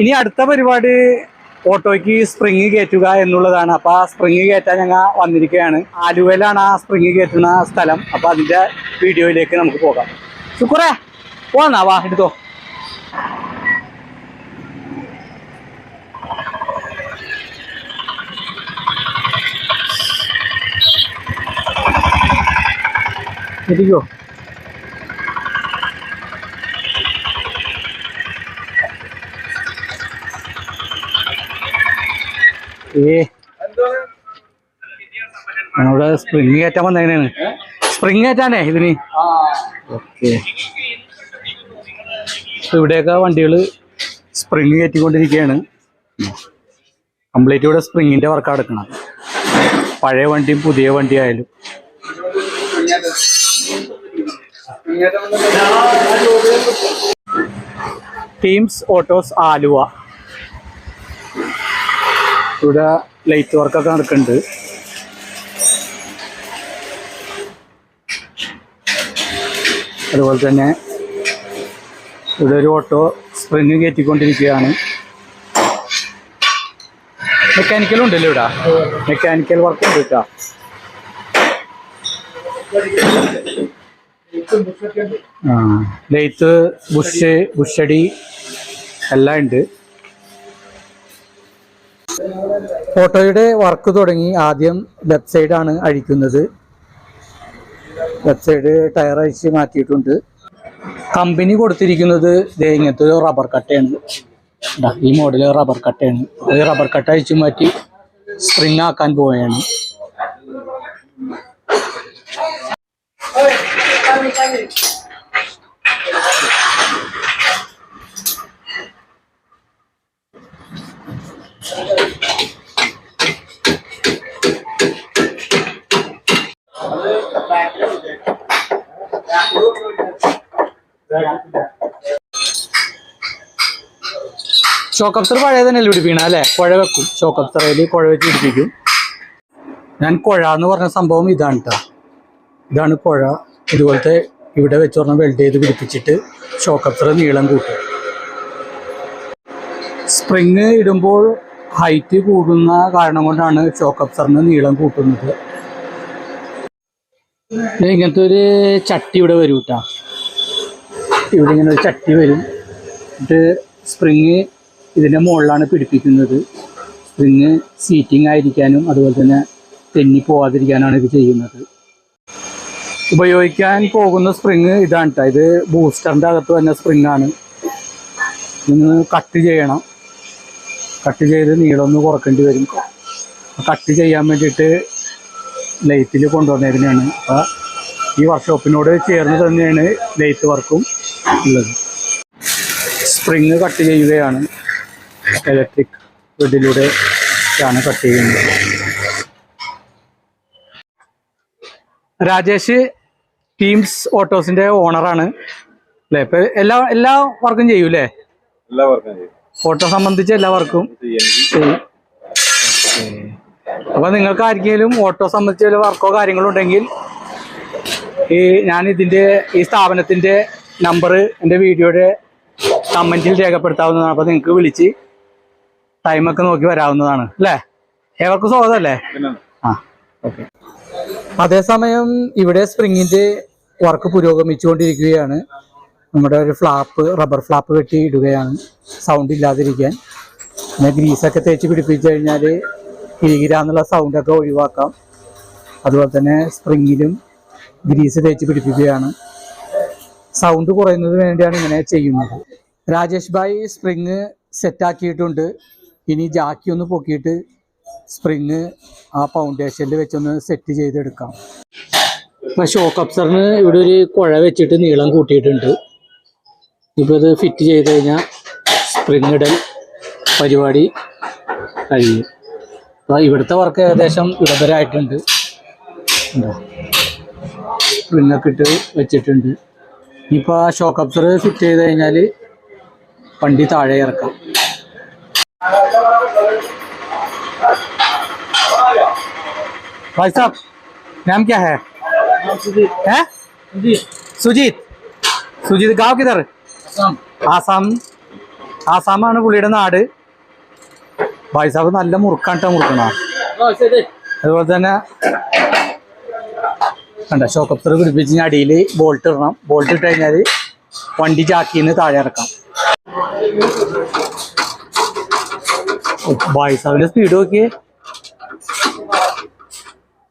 ഇനി അടുത്ത പരിപാടി ഓട്ടോയ്ക്ക് സ്പ്രിങ് കയറ്റുക എന്നുള്ളതാണ്. അപ്പൊ ആ സ്പ്രിങ് കയറ്റാൻ ഞങ്ങൾ വന്നിരിക്കുകയാണ്. ആലുവയിലാണ് ആ സ്പ്രിങ് കയറ്റുന്ന സ്ഥലം. അപ്പൊ അതിന്റെ വീഡിയോയിലേക്ക് നമുക്ക് പോകാം. ശുക്രേ പോന്നാ, വാ എടുത്തോ. ഇരിക്കോ. നമ്മുടെ സ്പ്രിങ് കയറ്റാൻ വന്നെങ്ങനെയാണ്? സ്പ്രിങ് കയറ്റാനേ ഇതിന്. ഓക്കെ, ഇവിടെയൊക്കെ വണ്ടികൾ സ്പ്രിങ് കയറ്റിക്കൊണ്ടിരിക്കുകയാണ്. കംപ്ലീറ്റ് ഇവിടെ സ്പ്രിങ്ങിന്റെ വർക്ക് എടുക്കണം. പഴയ വണ്ടിയും പുതിയ വണ്ടി ആയാലും. Teams autos Aluva. ഇവിടെ ലൈറ്റ് വർക്കൊക്കെ നടക്കുന്നുണ്ട്. അതുപോലെ തന്നെ ഇവിടെ ഒരു ഓട്ടോ സ്പ്രിങ് കയറ്റിക്കൊണ്ടിരിക്കുകയാണ്. മെക്കാനിക്കലും ഉണ്ടല്ലോ ഇവിടെ, മെക്കാനിക്കൽ വർക്ക് ഉണ്ട് കേട്ടോ. ലെയ്ത്ത്, ബുഷടി എല്ലാം ഉണ്ട്. ഓട്ടോയുടെ വർക്ക് തുടങ്ങി. ആദ്യം ലെഫ്റ്റ് സൈഡാണ് അഴിക്കുന്നത്. ലെഫ്റ്റ് സൈഡ് ടയർ അഴിച്ച് മാറ്റിയിട്ടുണ്ട്. കമ്പനി കൊടുത്തിരിക്കുന്നത് ഇങ്ങനത്തെ ഒരു റബ്ബർ കട്ടയാണ്. ഈ മോഡല് റബ്ബർ കട്ടയാണ്. അത് റബ്ബർ കട്ട അഴിച്ചു മാറ്റി സ്പ്രിങ് ആക്കാൻ പോവുകയാണ്. ഷോക്ക് അബ്സർ പഴയ തന്നെ പിടിപ്പിക്കണം അല്ലേ? കുഴ വെക്കും. ഷോക്ക് അബ്സറയിൽ കുഴ വെച്ച് പിടിപ്പിക്കും. ഞാൻ കുഴ എന്ന് പറഞ്ഞ സംഭവം ഇതാണ് കേട്ടോ. ഇതാണ് കുഴ. ഇതുപോലത്തെ ഇവിടെ വെച്ച് പറഞ്ഞാൽ വെൽഡ് ചെയ്ത് പിടിപ്പിച്ചിട്ട് ഷോക്ക് അബ്സർ നീളം കൂട്ടും. സ്പ്രിങ് ഇടുമ്പോൾ ഹൈറ്റ് കൂടുന്ന കാരണം കൊണ്ടാണ് ഷോക്ക് അബ്സറിന് നീളം കൂട്ടുന്നത്. ഇങ്ങനത്തെ ഒരു ചട്ടി ഇവിടെ വരും കേട്ടോ. ഇവിടെ ഇങ്ങനെ ഒരു ചട്ടി വരും. എന്നിട്ട് സ്പ്രിങ് ഇതിൻ്റെ മുകളിലാണ് പിടിപ്പിക്കുന്നത്. സ്പ്രിങ് സീറ്റിംഗ് ആയിരിക്കാനും അതുപോലെ തന്നെ തെന്നി പോവാതിരിക്കാനാണ് ഇത് ചെയ്യുന്നത്. ഉപയോഗിക്കാൻ പോകുന്ന സ്പ്രിങ് ഇതാണ് കേട്ടോ. ഇത് ബൂസ്റ്ററിൻ്റെ അകത്ത് തന്നെ സ്പ്രിങ് ആണ്. ഇന്ന് കട്ട് ചെയ്യണം. കട്ട് ചെയ്ത് നീളം ഒന്ന് കുറക്കേണ്ടി വരും. കട്ട് ചെയ്യാൻ വേണ്ടിയിട്ട് ലെയ്ത്തിൽ കൊണ്ടുവന്നതിനാണ്. അപ്പോൾ ഈ വർക്ക്ഷോപ്പിനോട് ചേർന്ന് തന്നെയാണ് ലെയ്ത്ത് വർക്കും ഉള്ളത്. സ്പ്രിങ് കട്ട് ചെയ്യുകയാണ്. ഇലക്ട്രിക് ത്രെഡിലൂടെ ആണ് കട്ട് ചെയ്യുന്നത്. രാജേഷ് ടീംസ് ഓട്ടോസിന്റെ ഓണറാണ് അല്ലേ? ഇപ്പൊ എല്ലാ വർക്കും ചെയ്യൂലേ? എല്ലാ വർക്കും ചെയ്യും. ഓട്ടോ സംബന്ധിച്ച എല്ലാ വർക്കും ചെയ്യും. അപ്പൊ നിങ്ങൾക്ക് ആർക്കെങ്കിലും ഓട്ടോ സംബന്ധിച്ച വല്ല വർക്കോ കാര്യങ്ങളോ ഉണ്ടെങ്കിൽ ഞാൻ ഈ സ്ഥാപനത്തിന്റെ നമ്പർ എൻ്റെ വീഡിയോയുടെ കമന്റിൽ രേഖപ്പെടുത്താവുന്നതാണ്. അപ്പൊ നിങ്ങൾക്ക് വിളിച്ച് ടൈമൊക്കെ നോക്കി വരാവുന്നതാണ് അല്ലേ? ഏവർക്കും സ്വാഗതം അല്ലേ? ആ, ഓക്കെ. അതേസമയം ഇവിടെ സ്പ്രിങ്ങിന്റെ വർക്ക് പുരോഗമിച്ചുകൊണ്ടിരിക്കുകയാണ്. നമ്മുടെ ഒരു റബ്ബർ ഫ്ലാപ്പ് കെട്ടി ഇടുകയാണ് സൗണ്ട് ഇല്ലാതിരിക്കാൻ. പിന്നെ ഗ്രീസൊക്കെ തേച്ച് പിടിപ്പിച്ചു കഴിഞ്ഞാൽ കിരികിരാന്നുള്ള സൗണ്ടൊക്കെ ഒഴിവാക്കാം. അതുപോലെ തന്നെ സ്പ്രിങ്ങിലും ഗ്രീസ് തേച്ച് പിടിപ്പിക്കുകയാണ്. സൗണ്ട് കുറയുന്നതിന് വേണ്ടിയാണ് ഇങ്ങനെ ചെയ്യുന്നത്. രാജേഷ് ഭായ് സ്പ്രിങ് സെറ്റാക്കിയിട്ടുണ്ട്. ഇനി ജാക്കി ഒന്ന് പൊക്കിയിട്ട് സ്പ്രിങ് ആ ഫൗണ്ടേഷനിൽ വെച്ചൊന്ന് സെറ്റ് ചെയ്തെടുക്കാം. ഇപ്പം ഷോക്ക് അബ്സറിന് ഇവിടെ ഒരു കുഴ വെച്ചിട്ട് നീളം കൂട്ടിയിട്ടുണ്ട്. ഇപ്പോൾ ഇത് ഫിറ്റ് ചെയ്ത് കഴിഞ്ഞാൽ സ്പ്രിങ് ഇടൽ പരിപാടി കഴിയും. അപ്പോൾ ഇവിടുത്തെ വർക്ക് ഏകദേശം ഇടതരായിട്ടുണ്ട്. സ്പ്രിങ്ങൊക്കെ ഇട്ട് വെച്ചിട്ടുണ്ട്. ഇപ്പോൾ ആ ഷോക്ക് അബ്സർ ഫിറ്റ് ചെയ്ത് കഴിഞ്ഞാൽ വണ്ടി താഴെ ഇറക്കാം. भाई साहब नाम क्या है? सुजीत। सुजीत गांव किधर? आसाम। ആസാമാണ് പുള്ളിയുടെ നാട്. ഭായിസാബ് നല്ല മുറുക്കാണ്ട മുറുക്കണ. അതുപോലെ തന്നെ കണ്ട ഷോക്ക് അബ്സർ പിടിപ്പിച്ച് അടിയിൽ ബോൾട്ട് ഇടണം. ബോൾട്ട് ഇട്ട് കഴിഞ്ഞാൽ വണ്ടി ചാക്കിന്ന് താഴെ ഇറക്കാം. ഭായിസാബിന്റെ സ്പീഡ് നോക്കിയേ.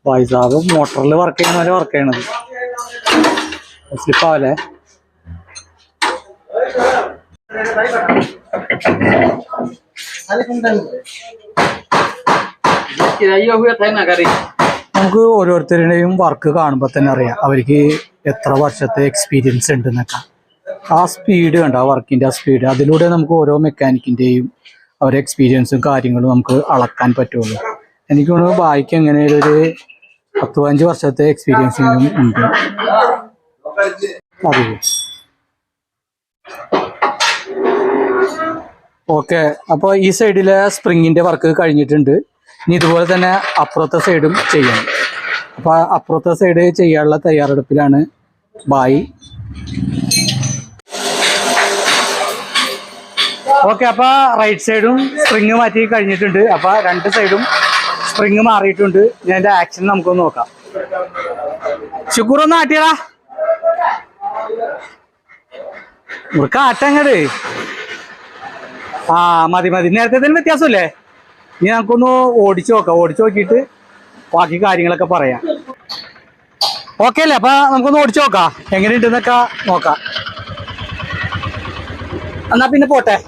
ഭായിസാബ് മോട്ടറിൽ വർക്ക് ചെയ്യുന്ന പോലെ വർക്ക് ചെയ്യണത്. സ്ലിപ്പാവല്ലേ. നമുക്ക് ഓരോരുത്തരുടെയും വർക്ക് കാണുമ്പോൾ തന്നെ അറിയാം അവർക്ക് എത്ര വർഷത്തെ എക്സ്പീരിയൻസ് ഉണ്ടെന്നൊക്കെ. ആ സ്പീഡ് കണ്ട ആ വർക്കിന്റെ ആ സ്പീഡ്, അതിലൂടെ നമുക്ക് ഓരോ മെക്കാനിക്കിന്റെയും അവരുടെ എക്സ്പീരിയൻസും കാര്യങ്ങളും നമുക്ക് അളക്കാൻ പറ്റുള്ളൂ. എനിക്ക് തോന്നുന്നു ബായിക്ക് എങ്ങനെയാലും ഒരു 10-15 വർഷത്തെ എക്സ്പീരിയൻസിനും ഉണ്ട്. അതെ, ഓക്കെ. അപ്പോൾ ഈ സൈഡിലെ സ്പ്രിങ്ങിന്റെ വർക്ക് കഴിഞ്ഞിട്ടുണ്ട്. ഇനി ഇതുപോലെ തന്നെ അപ്പുറത്തെ സൈഡും ചെയ്യണം. അപ്പോൾ അപ്പുറത്തെ സൈഡ് ചെയ്യാനുള്ള തയ്യാറെടുപ്പിലാണ് ബായി. ഓക്കെ, അപ്പൊ റൈറ്റ് സൈഡും സ്പ്രിങ് മാറ്റി കഴിഞ്ഞിട്ടുണ്ട്. അപ്പൊ 2 സൈഡും സ്പ്രിങ് മാറിയിട്ടുണ്ട്. ഞാൻ അതിന്റെ ആക്ഷൻ നമുക്കൊന്ന് നോക്കാം. ശുക്കൂറൊന്ന് ആട്ടിയടാ, നമുക്ക് ആട്ടങ്ങട്. ആ മതി മതി, നേരത്തെ തന്നെ വ്യത്യാസമല്ലേ. ഇനി നമുക്കൊന്ന് ഓടിച്ചു നോക്കാം. ഓടിച്ചു നോക്കിയിട്ട് ബാക്കി കാര്യങ്ങളൊക്കെ പറയാം. ഓക്കെ അല്ലേ? അപ്പൊ നമുക്കൊന്ന് ഓടിച്ചു നോക്കാം, എങ്ങനെയുണ്ടെന്നൊക്കെ നോക്കാം. എന്നാ പിന്നെ പോട്ടെ.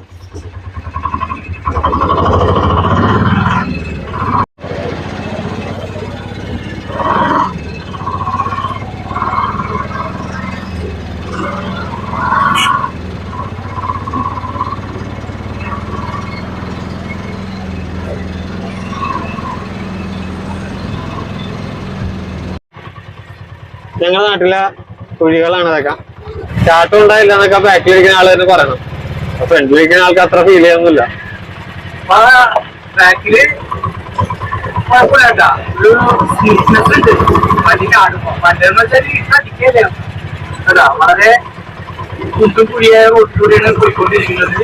ഞങ്ങളുടെ നാട്ടിലെ കുഴികളാണ് ഇതൊക്കെ. ചാട്ടം ഉണ്ടായില്ല എന്നൊക്കെ ബാക്കിലിരിക്കുന്ന ആള് തന്നെ പറയണം. ഫ്രണ്ടിലിരിക്കുന്ന ആൾക്ക് അത്ര ഫീൽ ചെയ്യുന്നില്ല. ബാക്കില് കുഴപ്പമില്ല, ഒരു സ്മൂത്ത്നെസ് ഉണ്ട് വണ്ടി കാണുമ്പോ. പണ്ടെന്ന് വെച്ചാൽ അടിക്കല്ലേ അതാ, വളരെ കുണ്ടും കുഴിയായ റോഡിലൂടെയാണ് പോയിക്കൊണ്ടിരിക്കുന്നത്.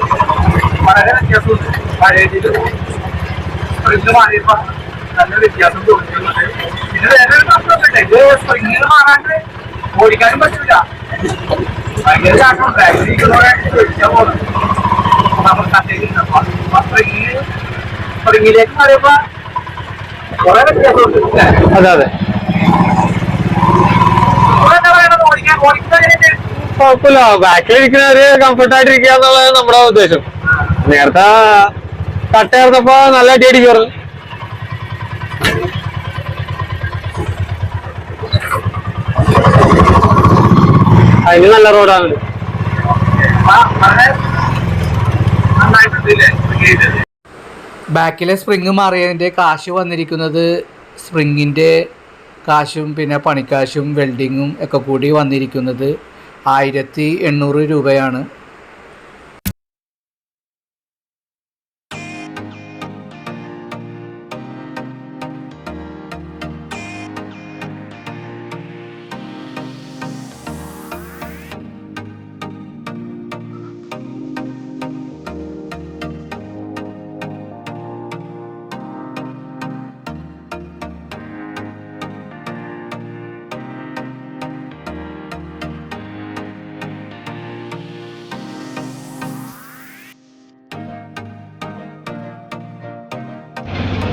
വളരെ വ്യത്യാസമുണ്ട്. പഴയതിലും സ്പ്രിങ് മാറിയപ്പോ നല്ല വ്യത്യാസം തോന്നുന്നുണ്ട്. പിന്നെ വേറൊരു പ്രശ്നമൊക്കെ ഇത് സ്പ്രിങ് മാറാണ്ട് ഓടിക്കാനും പറ്റില്ല. ഭയങ്കര ചാട്ടം ബാക്കിലിരിക്കുന്നവരെ ചോദിച്ചാൽ പോകുന്നത് നമ്മൾ കട്ടയിലുണ്ടപ്പോ. സ്പ്രിങ്ങിലേക്ക് മാറിയപ്പോ കുറെ വ്യത്യാസമുണ്ട്. അതെ അതെ, കുഴപ്പമില്ല. ബാക്കിലിരിക്കുന്നവര് കംഫർട്ടായിട്ടിരിക്കുക എന്നുള്ളതാണ് നമ്മുടെ ഉദ്ദേശം. നേരത്തെ കട്ടയേർന്നപ്പോ നല്ല അടി അടിക്കാറ്. അതിന് നല്ല റോഡാണ്. ബാക്കിലെ സ്പ്രിങ് മാറിയതിൻ്റെ കാശ് വന്നിരിക്കുന്നത് സ്പ്രിങ്ങിൻ്റെ കാശും പിന്നെ പണിക്കാശും വെൽഡിങ്ങും ഒക്കെ കൂടി വന്നിരിക്കുന്നത് 1800 രൂപയാണ്.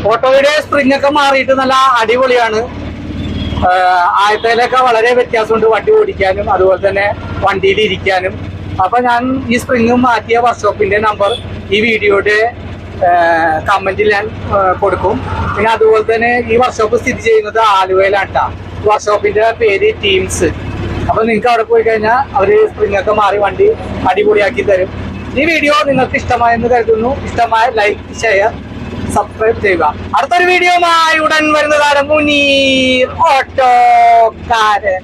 ഓട്ടോയുടെ സ്പ്രിംഗ് ഒക്കെ മാറിയിട്ട് നല്ല അടിപൊളിയാണ്. ആയത്തേലൊക്കെ വളരെ വ്യത്യാസമുണ്ട് വണ്ടി ഓടിക്കാനും അതുപോലെ തന്നെ വണ്ടിയിൽ ഇരിക്കാനും. അപ്പൊ ഞാൻ ഈ സ്പ്രിംഗ് മാറ്റിയ വർക്ക്ഷോപ്പിന്റെ നമ്പർ ഈ വീഡിയോയുടെ കമന്റിൽ ഞാൻ കൊടുക്കും. പിന്നെ അതുപോലെ തന്നെ ഈ വർക്ക്ഷോപ്പ് സ്ഥിതി ചെയ്യുന്നത് ആലുവയിലാണ് കേട്ടോ. വർക്ക്ഷോപ്പിന്റെ പേര് ടീംസ്. അപ്പൊ നിങ്ങൾക്ക് അവിടെ പോയി കഴിഞ്ഞാൽ അവര് സ്പ്രിംഗ് ഒക്കെ മാറി വണ്ടി അടിപൊളിയാക്കി തരും. ഈ വീഡിയോ നിങ്ങൾക്ക് ഇഷ്ടമായെന്ന് കരുതുന്നു. ഇഷ്ടമായ ലൈക്ക്, ഷെയർ, സബ്സ്ക്രൈബ് ചെയ്യുക. അടുത്തൊരു വീഡിയോയുമായി ഉടൻ വരുന്നതാണ് മുനീർ ഓട്ടോക്കാരൻ.